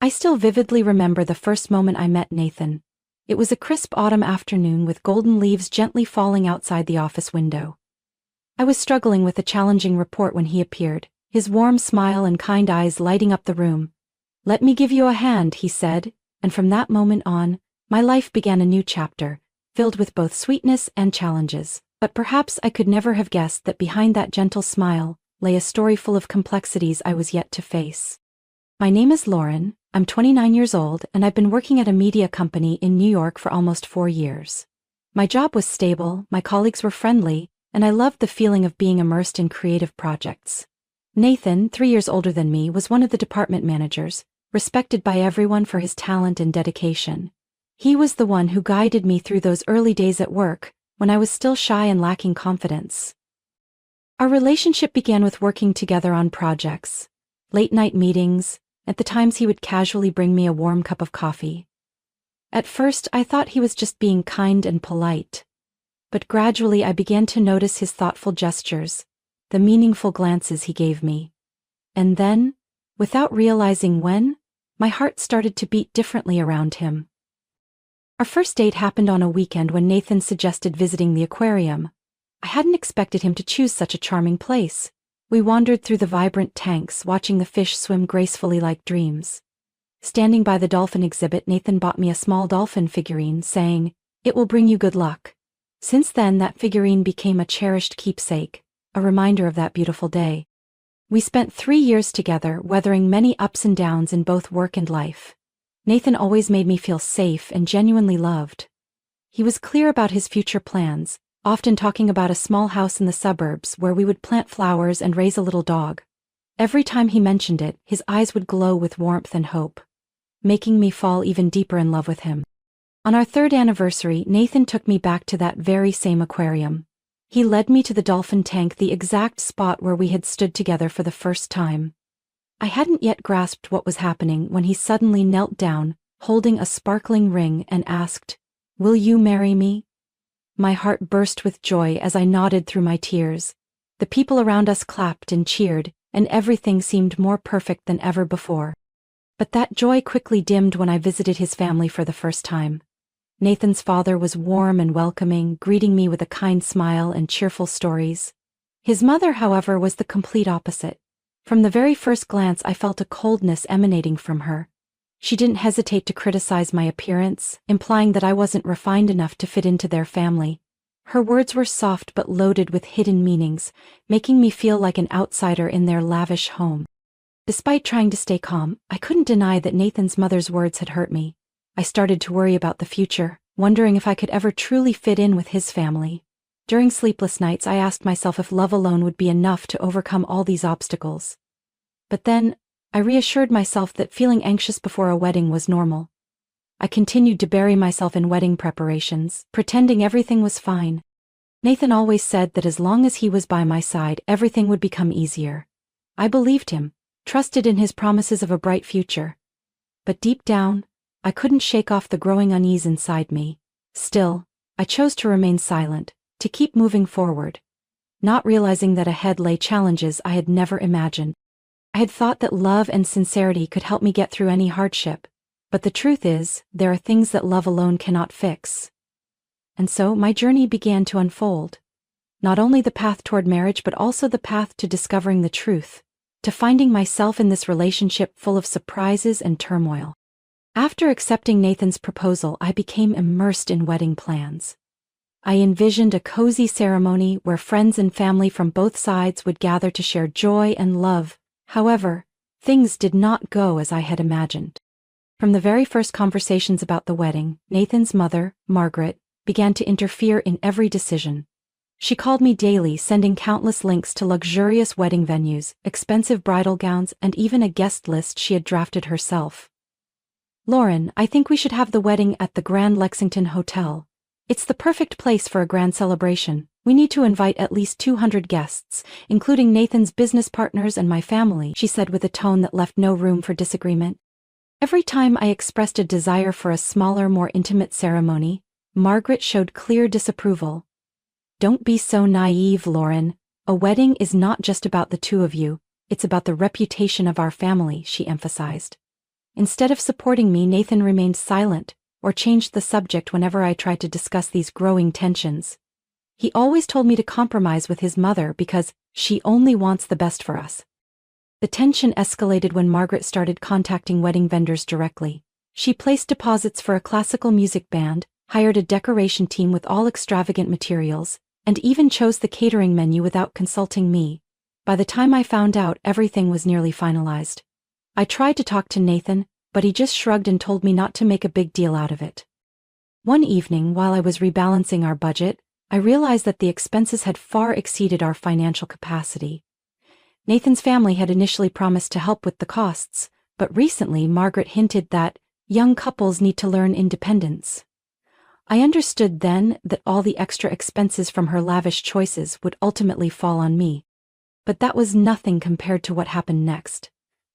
I still vividly remember the first moment I met Nathan. It was a crisp autumn afternoon with golden leaves gently falling outside the office window. I was struggling with a challenging report when he appeared, his warm smile and kind eyes lighting up the room. "Let me give you a hand," he said, and from that moment on, my life began a new chapter, filled with both sweetness and challenges. But perhaps I could never have guessed that behind that gentle smile lay a story full of complexities I was yet to face. My name is Lauren, I'm 29 years old, and I've been working at a media company in New York for almost 4 years. My job was stable, my colleagues were friendly, and I loved the feeling of being immersed in creative projects. Nathan, 3 years older than me, was one of the department managers, respected by everyone for his talent and dedication. He was the one who guided me through those early days at work, when I was still shy and lacking confidence. Our relationship began with working together on projects, late-night meetings, at the times he would casually bring me a warm cup of coffee. At first, I thought he was just being kind and polite. But gradually I began to notice his thoughtful gestures, the meaningful glances he gave me. And then, without realizing when, my heart started to beat differently around him. Our first date happened on a weekend when Nathan suggested visiting the aquarium. I hadn't expected him to choose such a charming place. We wandered through the vibrant tanks, watching the fish swim gracefully like dreams. Standing by the dolphin exhibit, Nathan bought me a small dolphin figurine, saying, "It will bring you good luck." Since then, that figurine became a cherished keepsake, a reminder of that beautiful day. We spent 3 years together, weathering many ups and downs in both work and life. Nathan always made me feel safe and genuinely loved. He was clear about his future plans, often talking about a small house in the suburbs where we would plant flowers and raise a little dog. Every time he mentioned it, his eyes would glow with warmth and hope, making me fall even deeper in love with him. On our 3rd anniversary, Nathan took me back to that very same aquarium. He led me to the dolphin tank, the exact spot where we had stood together for the first time. I hadn't yet grasped what was happening when he suddenly knelt down, holding a sparkling ring, and asked, "Will you marry me?" My heart burst with joy as I nodded through my tears. The people around us clapped and cheered, and everything seemed more perfect than ever before. But that joy quickly dimmed when I visited his family for the first time. Nathan's father was warm and welcoming, greeting me with a kind smile and cheerful stories. His mother, however, was the complete opposite. From the very first glance, I felt a coldness emanating from her. She didn't hesitate to criticize my appearance, implying that I wasn't refined enough to fit into their family. Her words were soft but loaded with hidden meanings, making me feel like an outsider in their lavish home. Despite trying to stay calm, I couldn't deny that Nathan's mother's words had hurt me. I started to worry about the future, wondering if I could ever truly fit in with his family. During sleepless nights, I asked myself if love alone would be enough to overcome all these obstacles. But then, I reassured myself that feeling anxious before a wedding was normal. I continued to bury myself in wedding preparations, pretending everything was fine. Nathan always said that as long as he was by my side, everything would become easier. I believed him, trusted in his promises of a bright future. But deep down, I couldn't shake off the growing unease inside me. Still, I chose to remain silent, to keep moving forward, not realizing that ahead lay challenges I had never imagined. I had thought that love and sincerity could help me get through any hardship, but the truth is, there are things that love alone cannot fix. And so my journey began to unfold. Not only the path toward marriage, but also the path to discovering the truth, to finding myself in this relationship full of surprises and turmoil. After accepting Nathan's proposal, I became immersed in wedding plans. I envisioned a cozy ceremony where friends and family from both sides would gather to share joy and love. However, things did not go as I had imagined. From the very first conversations about the wedding, Nathan's mother, Margaret, began to interfere in every decision. She called me daily, sending countless links to luxurious wedding venues, expensive bridal gowns, and even a guest list she had drafted herself. "Lauren, I think we should have the wedding at the Grand Lexington Hotel. It's the perfect place for a grand celebration. We need to invite at least 200 guests, including Nathan's business partners and my family," she said with a tone that left no room for disagreement. Every time I expressed a desire for a smaller, more intimate ceremony, Margaret showed clear disapproval. "Don't be so naive, Lauren. A wedding is not just about the two of you, it's about the reputation of our family," she emphasized. Instead of supporting me, Nathan remained silent, or changed the subject whenever I tried to discuss these growing tensions. He always told me to compromise with his mother because she only wants the best for us. The tension escalated when Margaret started contacting wedding vendors directly. She placed deposits for a classical music band, hired a decoration team with all extravagant materials, and even chose the catering menu without consulting me. By the time I found out, everything was nearly finalized. I tried to talk to Nathan, but he just shrugged and told me not to make a big deal out of it. One evening, while I was rebalancing our budget, I realized that the expenses had far exceeded our financial capacity. Nathan's family had initially promised to help with the costs, but recently Margaret hinted that young couples need to learn independence. I understood then that all the extra expenses from her lavish choices would ultimately fall on me. But that was nothing compared to what happened next.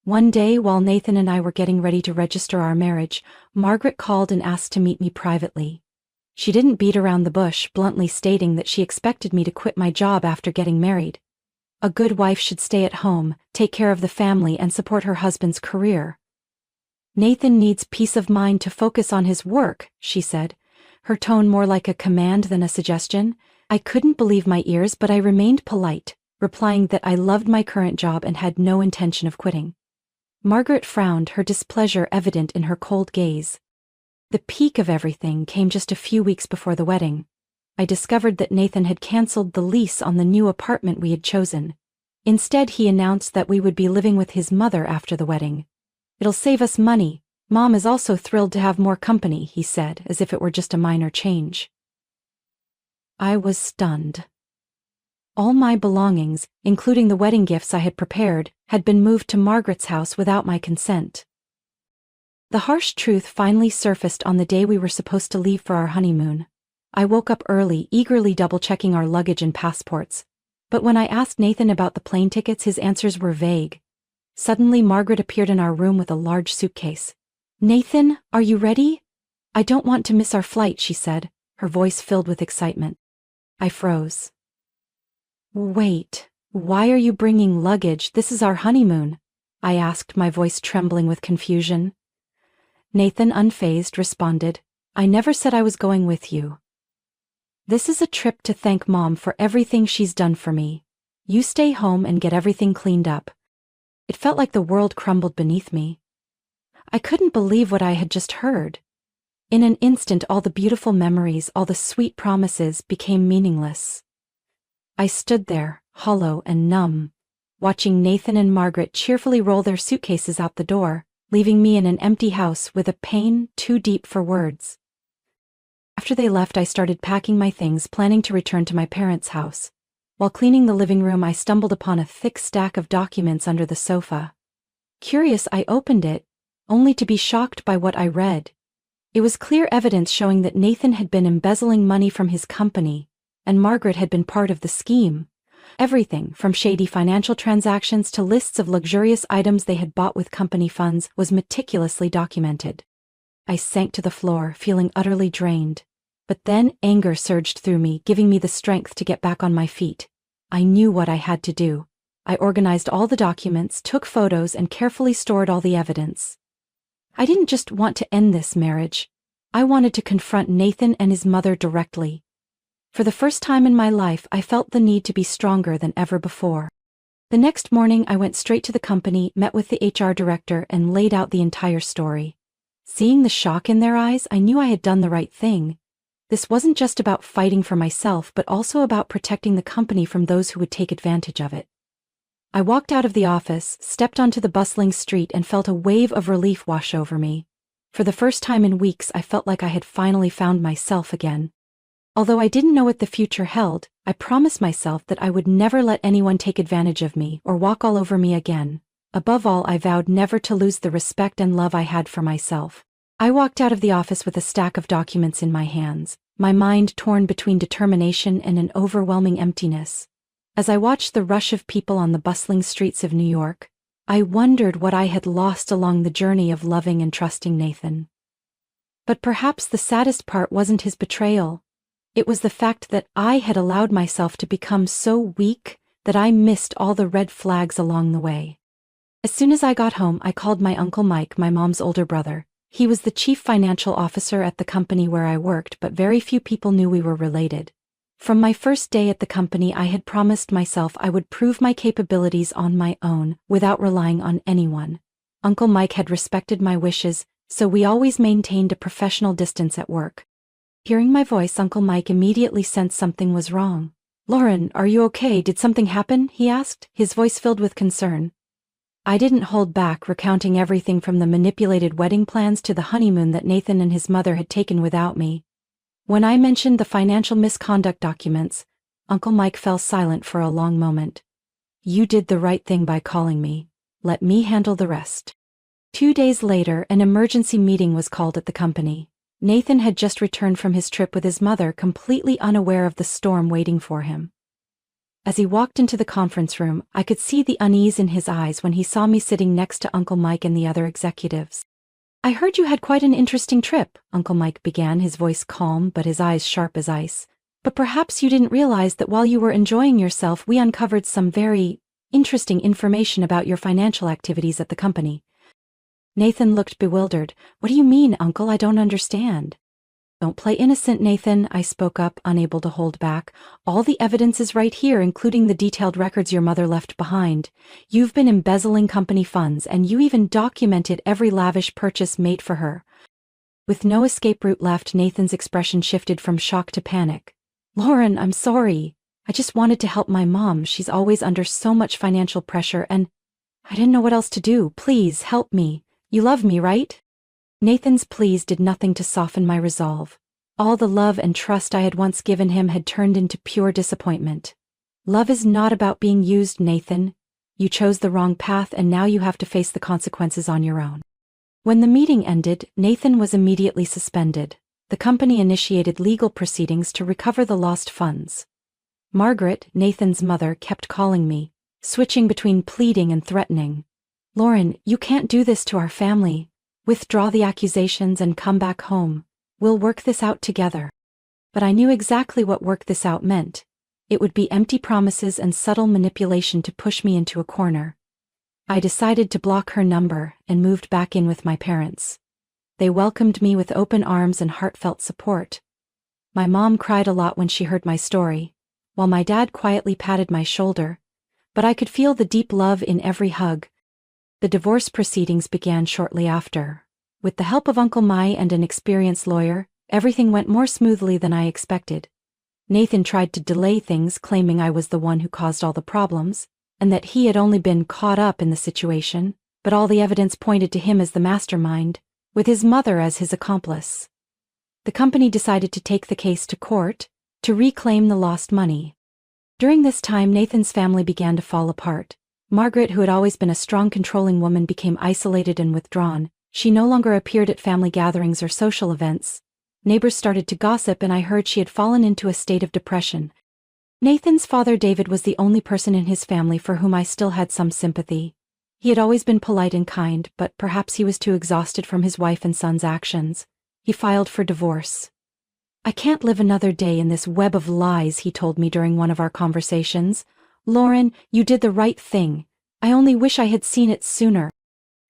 One day, while Nathan and I were getting ready to register our marriage, Margaret called and asked to meet me privately. She didn't beat around the bush, bluntly stating that she expected me to quit my job after getting married. A good wife should stay at home, take care of the family, and support her husband's career. Nathan needs peace of mind to focus on his work, she said, her tone more like a command than a suggestion. I couldn't believe my ears, but I remained polite, replying that I loved my current job and had no intention of quitting. Margaret frowned, her displeasure evident in her cold gaze. The peak of everything came just a few weeks before the wedding. I discovered that Nathan had canceled the lease on the new apartment we had chosen. Instead, he announced that we would be living with his mother after the wedding. "It'll save us money. Mom is also thrilled to have more company," he said, as if it were just a minor change. I was stunned. All my belongings, including the wedding gifts I had prepared, had been moved to Margaret's house without my consent. The harsh truth finally surfaced on the day we were supposed to leave for our honeymoon. I woke up early, eagerly double-checking our luggage and passports. But when I asked Nathan about the plane tickets, his answers were vague. Suddenly, Margaret appeared in our room with a large suitcase. "Nathan, are you ready? I don't want to miss our flight," she said, her voice filled with excitement. I froze. "Wait, why are you bringing luggage? This is our honeymoon," I asked, my voice trembling with confusion. Nathan, unfazed, responded, "I never said I was going with you. This is a trip to thank Mom for everything she's done for me. You stay home and get everything cleaned up." It felt like the world crumbled beneath me. I couldn't believe what I had just heard. In an instant, all the beautiful memories, all the sweet promises became meaningless. I stood there, hollow and numb, watching Nathan and Margaret cheerfully roll their suitcases out the door, leaving me in an empty house with a pain too deep for words. After they left, I started packing my things, planning to return to my parents' house. While cleaning the living room, I stumbled upon a thick stack of documents under the sofa. Curious, I opened it, only to be shocked by what I read. It was clear evidence showing that Nathan had been embezzling money from his company, and Margaret had been part of the scheme. Everything, from shady financial transactions to lists of luxurious items they had bought with company funds, was meticulously documented. I sank to the floor, feeling utterly drained. But then anger surged through me, giving me the strength to get back on my feet. I knew what I had to do. I organized all the documents, took photos, and carefully stored all the evidence. I didn't just want to end this marriage. I wanted to confront Nathan and his mother directly. For the first time in my life, I felt the need to be stronger than ever before. The next morning, I went straight to the company, met with the HR director, and laid out the entire story. Seeing the shock in their eyes, I knew I had done the right thing. This wasn't just about fighting for myself, but also about protecting the company from those who would take advantage of it. I walked out of the office, stepped onto the bustling street, and felt a wave of relief wash over me. For the first time in weeks, I felt like I had finally found myself again. Although I didn't know what the future held, I promised myself that I would never let anyone take advantage of me or walk all over me again. Above all, I vowed never to lose the respect and love I had for myself. I walked out of the office with a stack of documents in my hands, my mind torn between determination and an overwhelming emptiness. As I watched the rush of people on the bustling streets of New York, I wondered what I had lost along the journey of loving and trusting Nathan. But perhaps the saddest part wasn't his betrayal. It was the fact that I had allowed myself to become so weak that I missed all the red flags along the way. As soon as I got home, I called my Uncle Mike, my mom's older brother. He was the chief financial officer at the company where I worked, but very few people knew we were related. From my first day at the company, I had promised myself I would prove my capabilities on my own, without relying on anyone. Uncle Mike had respected my wishes, so we always maintained a professional distance at work. Hearing my voice, Uncle Mike immediately sensed something was wrong. "Lauren, are you okay? Did something happen?" he asked, his voice filled with concern. I didn't hold back, recounting everything from the manipulated wedding plans to the honeymoon that Nathan and his mother had taken without me. When I mentioned the financial misconduct documents, Uncle Mike fell silent for a long moment. "You did the right thing by calling me. Let me handle the rest." 2 days later, an emergency meeting was called at the company. Nathan had just returned from his trip with his mother, completely unaware of the storm waiting for him. As he walked into the conference room, I could see the unease in his eyes when he saw me sitting next to Uncle Mike and the other executives. "I heard you had quite an interesting trip," Uncle Mike began, his voice calm but his eyes sharp as ice. "But perhaps you didn't realize that while you were enjoying yourself, we uncovered some very interesting information about your financial activities at the company." Nathan looked bewildered. "What do you mean, Uncle? I don't understand." "Don't play innocent, Nathan," I spoke up, unable to hold back. "All the evidence is right here, including the detailed records your mother left behind. You've been embezzling company funds, and you even documented every lavish purchase made for her." With no escape route left, Nathan's expression shifted from shock to panic. "Lauren, I'm sorry. I just wanted to help my mom. She's always under so much financial pressure, and I didn't know what else to do. Please help me. You love me, right?" Nathan's pleas did nothing to soften my resolve. All the love and trust I had once given him had turned into pure disappointment. "Love is not about being used, Nathan. You chose the wrong path, and now you have to face the consequences on your own." When the meeting ended, Nathan was immediately suspended. The company initiated legal proceedings to recover the lost funds. Margaret, Nathan's mother, kept calling me, switching between pleading and threatening. "Lauren, you can't do this to our family. Withdraw the accusations and come back home. We'll work this out together." But I knew exactly what work this out meant. It would be empty promises and subtle manipulation to push me into a corner. I decided to block her number and moved back in with my parents. They welcomed me with open arms and heartfelt support. My mom cried a lot when she heard my story, while my dad quietly patted my shoulder, but I could feel the deep love in every hug. The divorce proceedings began shortly after. With the help of Uncle Mai and an experienced lawyer, everything went more smoothly than I expected. Nathan tried to delay things, claiming I was the one who caused all the problems, and that he had only been caught up in the situation, but all the evidence pointed to him as the mastermind, with his mother as his accomplice. The company decided to take the case to court, to reclaim the lost money. During this time, Nathan's family began to fall apart. Margaret, who had always been a strong, controlling woman, became isolated and withdrawn. She no longer appeared at family gatherings or social events. Neighbors started to gossip, and I heard she had fallen into a state of depression. Nathan's father, David, was the only person in his family for whom I still had some sympathy. He had always been polite and kind, but perhaps he was too exhausted from his wife and son's actions. He filed for divorce. "I can't live another day in this web of lies," he told me during one of our conversations. "Lauren, you did the right thing. I only wish I had seen it sooner."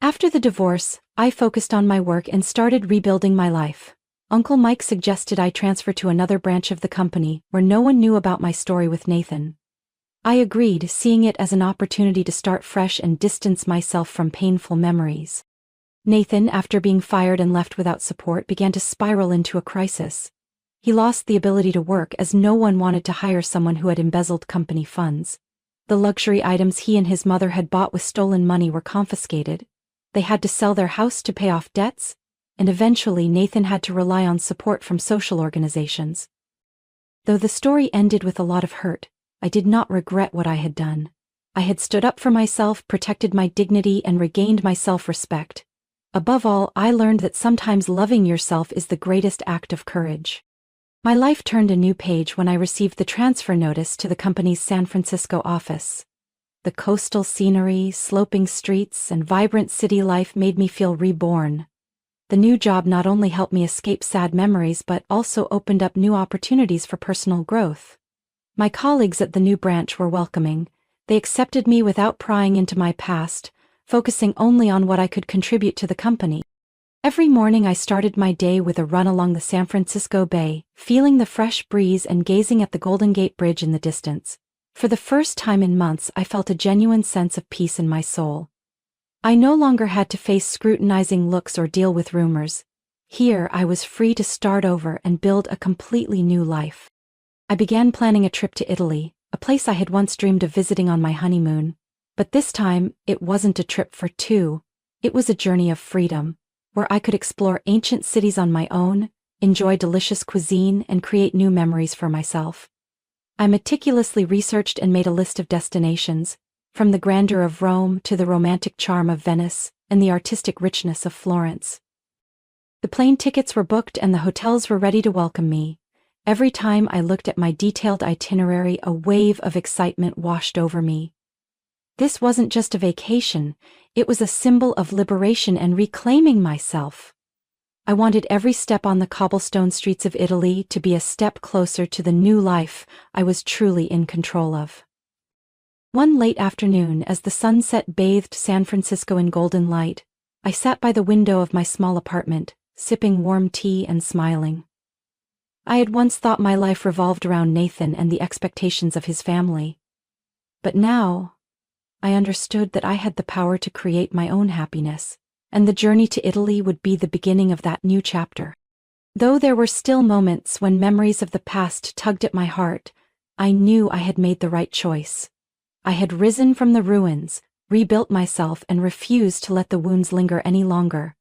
After the divorce, I focused on my work and started rebuilding my life. Uncle Mike suggested I transfer to another branch of the company, where no one knew about my story with Nathan. I agreed, seeing it as an opportunity to start fresh and distance myself from painful memories. Nathan, after being fired and left without support, began to spiral into a crisis. He lost the ability to work as no one wanted to hire someone who had embezzled company funds. The luxury items he and his mother had bought with stolen money were confiscated. They had to sell their house to pay off debts, and eventually Nathan had to rely on support from social organizations. Though the story ended with a lot of hurt, I did not regret what I had done. I had stood up for myself, protected my dignity, and regained my self-respect. Above all, I learned that sometimes loving yourself is the greatest act of courage. My life turned a new page when I received the transfer notice to the company's San Francisco office. The coastal scenery, sloping streets, and vibrant city life made me feel reborn. The new job not only helped me escape sad memories but also opened up new opportunities for personal growth. My colleagues at the new branch were welcoming. They accepted me without prying into my past, focusing only on what I could contribute to the company. Every morning I started my day with a run along the San Francisco Bay, feeling the fresh breeze and gazing at the Golden Gate Bridge in the distance. For the first time in months I felt a genuine sense of peace in my soul. I no longer had to face scrutinizing looks or deal with rumors. Here I was free to start over and build a completely new life. I began planning a trip to Italy, a place I had once dreamed of visiting on my honeymoon. But this time, it wasn't a trip for two. It was a journey of freedom, where I could explore ancient cities on my own, enjoy delicious cuisine, and create new memories for myself. I meticulously researched and made a list of destinations, from the grandeur of Rome to the romantic charm of Venice and the artistic richness of Florence. The plane tickets were booked and the hotels were ready to welcome me. Every time I looked at my detailed itinerary, a wave of excitement washed over me. This wasn't just a vacation, it was a symbol of liberation and reclaiming myself. I wanted every step on the cobblestone streets of Italy to be a step closer to the new life I was truly in control of. One late afternoon, as the sunset bathed San Francisco in golden light, I sat by the window of my small apartment, sipping warm tea and smiling. I had once thought my life revolved around Nathan and the expectations of his family. But now, I understood that I had the power to create my own happiness, and the journey to Italy would be the beginning of that new chapter. Though there were still moments when memories of the past tugged at my heart, I knew I had made the right choice. I had risen from the ruins, rebuilt myself, and refused to let the wounds linger any longer.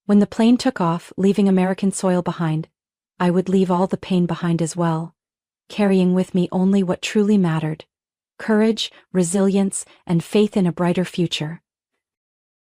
When the plane took off, leaving American soil behind, I would leave all the pain behind as well, carrying with me only what truly mattered: courage, resilience, and faith in a brighter future.